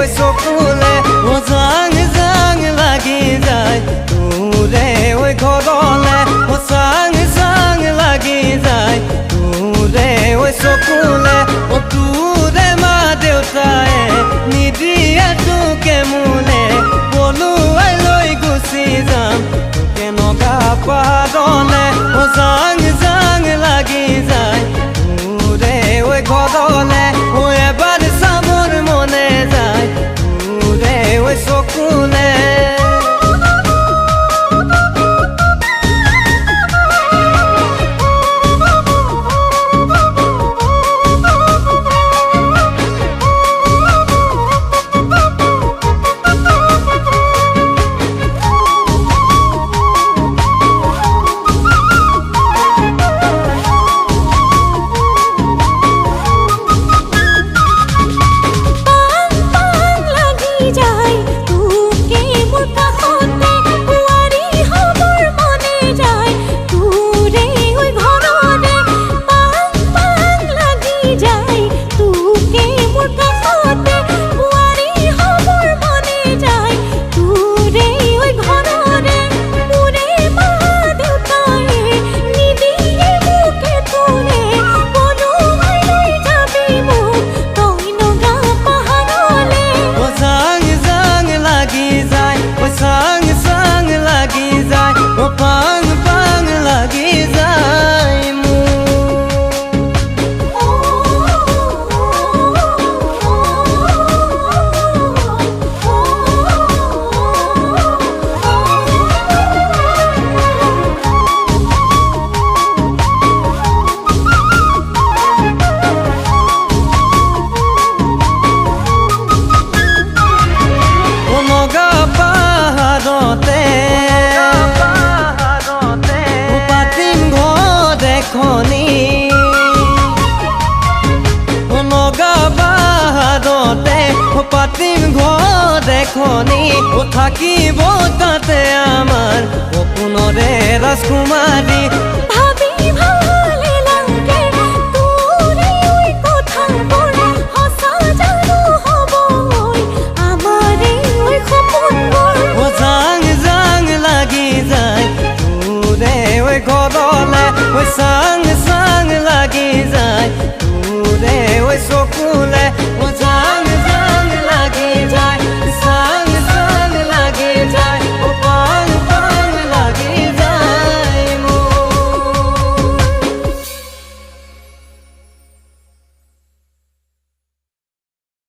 ওই চকুলে ও জাং জাং লাগি যায় তোৰে ওই ঘৰলে ও জাং জাং লাগি যায় তোৰে ওই চকুলে ও তোৰে মা দেউতাই নিদিয়ে তোকে মোলে পলুৱাই লৈ গুচি যাম তোকে নগা পাৰলে ও জাং জাং লাগি যায় তোৰে ওই ঘৰলে ও এবাৰ চামৰ মনে যায় তোৰে ওই চকুলে পাতিম ঘৰ এখনি ও থাকিব তাতে আমাৰ সপোনৰে ৰাজকুমাৰী ভাবি ভালে লাগে তোৰে ওই কথাবোৰ সঁচা জানো হ'ব আমাৰে ওই সপোনবোৰ ও জাং জাং লাগি যায় তোৰে ওই ঘৰলে ও চাং চাং লাগি যায় তোৰে ওই চকুলে ও জাং